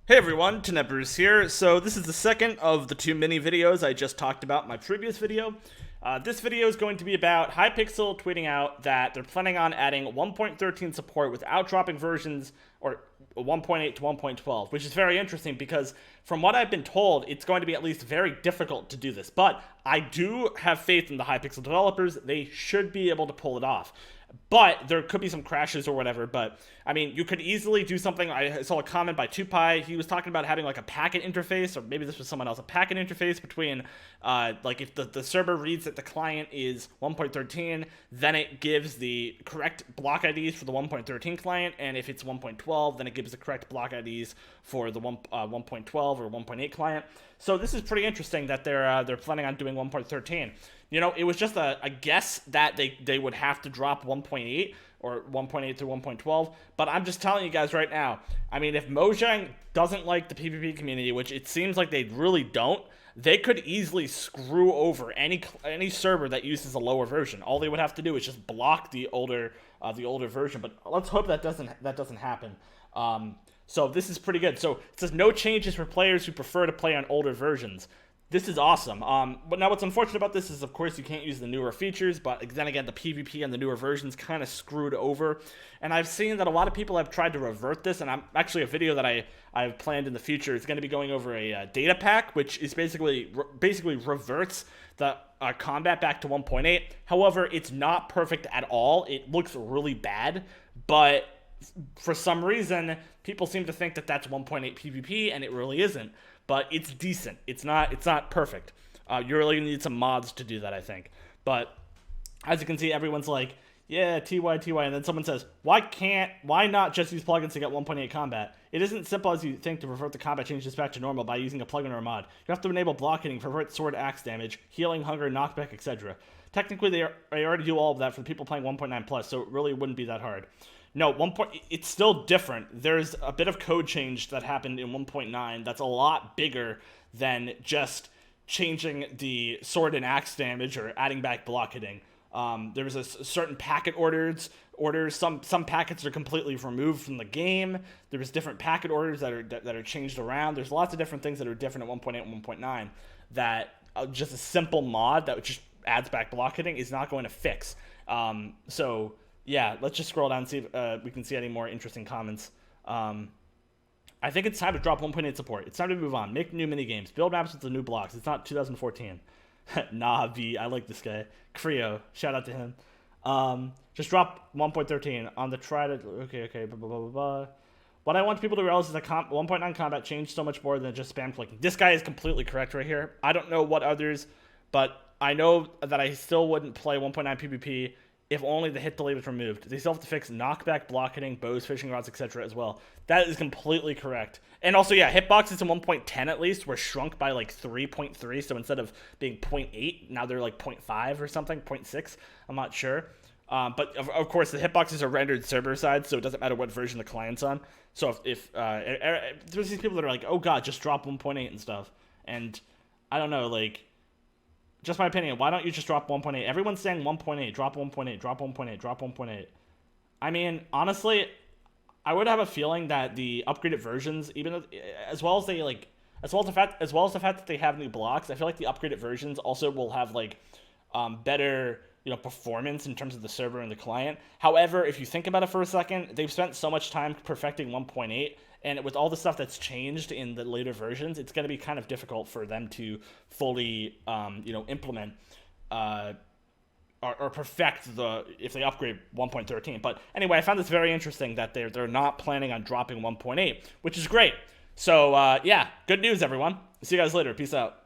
Hey everyone, Tenebris here. So this is the second of the two mini videos I just talked about in my previous video. This video is going to be about Hypixel tweeting out that they're planning on adding 1.13 support without dropping versions or 1.8 to 1.12, which is very interesting because from what I've been told, it's going to be at least very difficult to do this. But I do have faith in the Hypixel developers. They should be able to pull it off. But there could be some crashes or whatever. But I mean, you could easily do something. I saw a comment by 2Pi. He was talking about having like a packet interface, or maybe this was someone else, a packet interface between like if the server reads that the client is 1.13, then it gives the correct block IDs for the 1.13 client, and if it's 1.12, then it gives the correct block IDs for the 1.12 or 1.8 client. So this is pretty interesting that they're planning on doing 1.13. You know, it was just a guess that they would have to drop 1.8 or 1.8 through 1.12, but I'm just telling you guys right now, I mean, if Mojang doesn't like the PvP community, which it seems like they really don't, they could easily screw over any server that uses a lower version. All they would have to do is just block the older version, but let's hope that doesn't happen. So this is pretty good. So it says no changes for players who prefer to play on older versions. This is awesome. But now what's unfortunate about this is, of course, you can't use the newer features, but then again, the PvP and the newer versions kind of screwed over. And I've seen that a lot of people have tried to revert this, and I'm actually a video that I've planned in the future is going to be going over a data pack, which is basically reverts the combat back to 1.8. However, it's not perfect at all. It looks really bad, but for some reason, people seem to think that that's 1.8 PvP, and it really isn't. But it's decent. It's not perfect. You really need some mods to do that, I think. But as you can see, everyone's like, yeah, TY, and then someone says, why not just use plugins to get 1.8 combat? It isn't simple as you think to revert the combat changes back to normal by using a plugin or a mod. You have to enable block hitting, revert sword axe damage, healing, hunger, knockback, etc. Technically, they already do all of that for the people playing 1.9 plus, so it really wouldn't be that hard. No, it's still different. There's a bit of code change that happened in 1.9 that's a lot bigger than just changing the sword and axe damage or adding back block hitting. There was a certain packet orders. Some packets are completely removed from the game. There was different packet orders that are changed around. There's lots of different things that are different at 1.8 and 1.9 that just a simple mod that just adds back block hitting is not going to fix. So yeah, let's just scroll down and see if we can see any more interesting comments. I think it's time to drop 1.8 support. It's time to move on. Make new mini games. Build maps with the new blocks. It's not 2014. Nah, V. I like this guy. Creo. Shout out to him. Just drop 1.13 on the try to... Okay, blah, blah, blah, blah. What I want people to realize is that 1.9 combat changed so much more than just spam clicking. This guy is completely correct right here. I don't know what others, but I know that I still wouldn't play 1.9 PvP if only the hit delay was removed. They still have to fix knockback, block hitting, bows, fishing rods, etc. as well. That is completely correct. And also, yeah, hitboxes in 1.10 at least were shrunk by like 3.3. So instead of being 0.8, now they're like 0.5 or something, 0.6. I'm not sure. But of course, the hitboxes are rendered server side, so it doesn't matter what version the client's on. So if there's these people that are like, oh god, just drop 1.8 and stuff. And I don't know, like, just my opinion, why don't you just drop 1.8? Everyone's saying 1.8, drop 1.8, drop 1.8, drop 1.8. I mean, honestly, I would have a feeling that the upgraded versions, even as well as the fact that they have new blocks, I feel like the upgraded versions also will have like better, performance in terms of the server and the client. However, if you think about it for a second, they've spent so much time perfecting 1.8, and with all the stuff that's changed in the later versions, it's going to be kind of difficult for them to fully, implement or perfect if they upgrade 1.13. But anyway, I found this very interesting that they're not planning on dropping 1.8, which is great. So yeah, good news, everyone. See you guys later. Peace out.